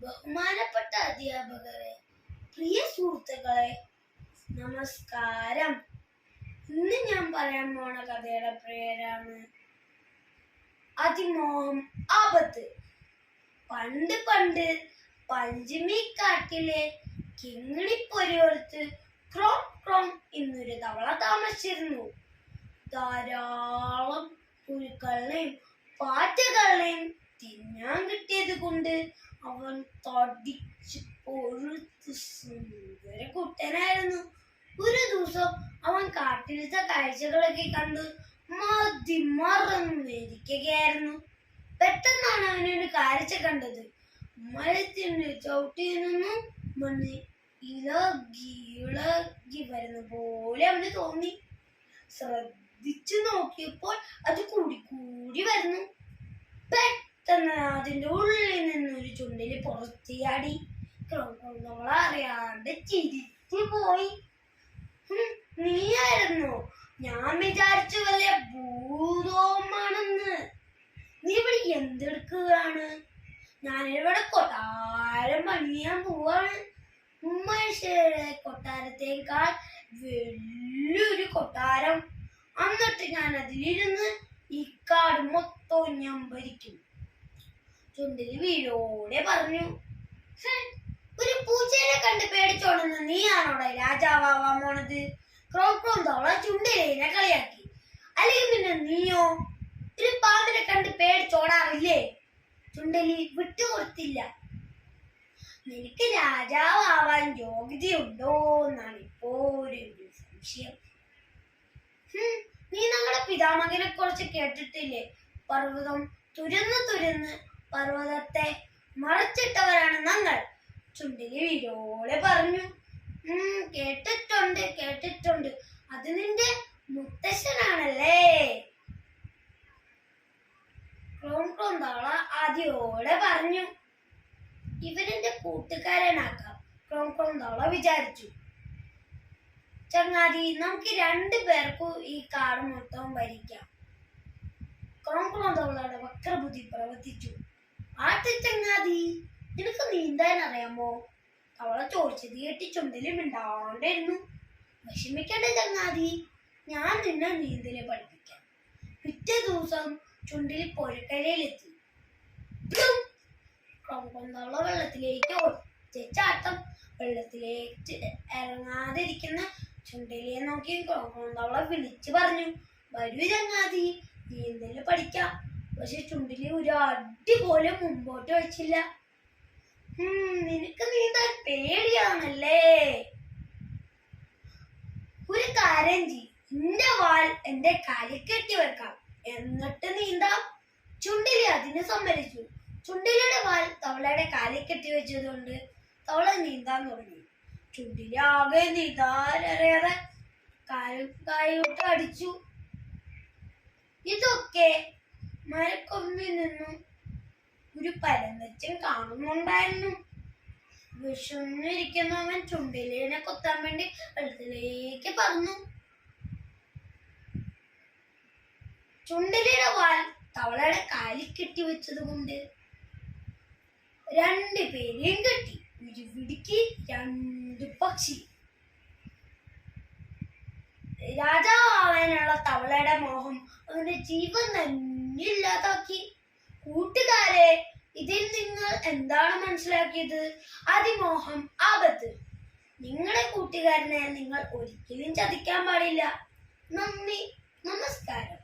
ബഹുമാനപ്പെട്ട അധ്യാപകരെ, പ്രിയ സുഹൃത്തുക്കളെ, നമസ്കാരം. ഇന്ന് ഞാൻ പറയാൻ പോണ കഥയുടെ പേരാണ് അതിമോഹം ആപത്ത്. പണ്ട് പണ്ട് പഞ്ചമിക്കാട്ടിലെ കിങ്ങിണിപ്പൊരിയോർത്ത് ക്രോം ക്രോം എന്നൊരു തവള താമസിച്ചിരുന്നു. ധാരാളം പുഴുക്കളെയും പാറ്റകളെയും തിന്നാൻ കിട്ടിയത് കൊണ്ട് അവൻ തടിച്ച് പൊഴുത്ത് സുന്ദര കുട്ടനായിരുന്നു. ഒരു ദിവസം അവൻ കാട്ടിലത്തെ കാഴ്ചകളൊക്കെ കണ്ട് മറന്നിരിക്കുകയായിരുന്നു. പെട്ടെന്നാണ് അവനൊരു കാഴ്ച കണ്ടത്. മരത്തിന് ചവിട്ടിൽ നിന്നും മണ്ണ് ഇളകി ഇളകി വരുന്ന പോലെ അവന് തോന്നി. ശ്രദ്ധിച്ചു നോക്കിയപ്പോൾ അത് കൂടി കൂടി വരുന്നു. പെട്ടെന്ന് അതിന്റെ ഉള്ളിൽ നിന്നൊരു ചുണ്ടില് പുറത്തിയാടി. അറിയാണ്ട് ചിരിച്ചു പോയി. നീയായിരുന്നു? ഞാൻ വിചാരിച്ചു വല്ല ഭൂതവുമാണെന്ന്. നീ ഇവിടെ എന്തെടുക്കുകയാണ്? ഞാനിവിടെ കൊട്ടാരം പണിയാൻ പോവാണ്. ഉമ്മയുടെ കൊട്ടാരത്തേക്കാൾ വലിയൊരു കൊട്ടാരം. എന്നിട്ട് ഞാൻ അതിലിരുന്ന് ഈ കാട് മൊത്തം ഞാൻ ഭരിക്കും. ചുണ്ടിൽ വീഴോടെ പറഞ്ഞു. ഒരു പൂച്ചേനെ കണ്ട് പേടിച്ചോടുന്ന നീയാണോടെ രാജാവാൻ പോണത്? ക്രോം ക്രോം തവള ചുണ്ടിലേനെ കളിയാക്കി. അല്ലെങ്കിൽ പിന്നെ നീയോ ഒരു പാമ്പിനെ കണ്ട് പേടിച്ചോടാറില്ലേ? ചുണ്ടലി വിട്ടുകൊടുത്തില്ല. നിനക്ക് രാജാവാൻ യോഗ്യതയുണ്ടോ എന്നാണ് ഇപ്പോ ഒരു സംശയം. നീ ഞങ്ങളുടെ പിതാമകനെ കുറിച്ച് കേട്ടിട്ടില്ലേ? പർവ്വതം തുരന്ന് തുരന്ന് പർവ്വതത്തെ മറച്ചിട്ടവരാണ് ഞങ്ങൾ. ചുണ്ടിലി വീരോടെ പറഞ്ഞു. കേട്ടിട്ടുണ്ട്. അത് നിന്റെ മുത്തശ്ശനാണല്ലേ? ക്രോം ക്രോം തവള ആദ്യോടെ പറഞ്ഞു. ഇവരെന്റെ കൂട്ടുകാരനാക്കാം, ക്രോം ക്രോം തവള വിചാരിച്ചു. ചങ്ങാതി, നമുക്ക് 2 പേർക്കും ഈ കാട് മൊത്തം ഭരിക്കാം. ക്രോം ക്രോം തവളയുടെ വക്രബുദ്ധി പ്രവർത്തിച്ചു. ചങ്ങാതി, നിനക്ക് നീന്താൻ അറിയാമോ? തവള ചോദിച്ചത് കേട്ടി ചുണ്ടിലും മിണ്ടാണ്ടിരുന്നു. വിഷമിക്കണ്ട ചങ്ങാതി, ഞാൻ നിന്നെ നീന്തല് പഠിപ്പിക്കാം. പിറ്റേ ദിവസം ചുണ്ടിൽ പുഴക്കരയിലെത്തി. ക്രോം ക്രോം തവള വെള്ളത്തിലേക്ക് ഒറ്റച്ചാട്ടം. വെള്ളത്തിലേക്ക് ഇറങ്ങാതിരിക്കുന്ന ചുണ്ടിലിയെ നോക്കി ക്രോം ക്രോം തവള വിളിച്ചു പറഞ്ഞു. വരൂ ചങ്ങാതി, നീന്തല് പഠിക്കാം. പക്ഷെ ചുണ്ടിലി ഒരു അടി പോലും മുമ്പോട്ട് വെച്ചില്ല. നിനക്ക് നീന്താൻ പേടിയാണല്ലേ? ഒരു കാര്യം ചെയ്യ്, എന്റെ വാൽ എന്റെ കാലിൽ കെട്ടി വെക്കാം, എന്നിട്ട് നീന്താം. ചുണ്ടിലി അതിന് സമ്മതിച്ചു. ചുണ്ടിലിയുടെ വാൽ തവളയുടെ കാലിൽ കെട്ടി വെച്ചതുകൊണ്ട് തവള നീന്താൻ തുടങ്ങി. ചുണ്ടിലി ആകെ നീന്താനറിയാതെ കായോട്ട് അടിച്ചു. ഇതൊക്കെ മരക്കൊമ്പിൽ നിന്നും ഒരു പരന്നച്ചൻ കാണുന്നുണ്ടായിരുന്നു. വിഷന്നിരിക്കുന്നവൻ ചുണ്ടിലിനെ കൊത്താൻ വേണ്ടി വെള്ളത്തിലേക്ക് പറന്നു. ചുണ്ടിലിയുടെ വാൽ തവളയുടെ കാലിൽ കെട്ടി വെച്ചത് കൊണ്ട് 2 പേരെയും കെട്ടി. ഒരു വിടുക്കി 2 പക്ഷി. രാജാവാനുള്ള തവളയുടെ മോഹം അവന്റെ ജീവൻ തന്നെ ഇല്ലാതാക്കി. കൂട്ടുകാരെ, ഇതിൽ നിങ്ങൾ എന്താണ് മനസ്സിലാക്കിയത്? അതിമോഹം ആപത്ത്. നിങ്ങളുടെ കൂട്ടുകാരനെ നിങ്ങൾ ഒരിക്കലും ചതിക്കാൻ പാടില്ല. നന്ദി, നമസ്കാരം.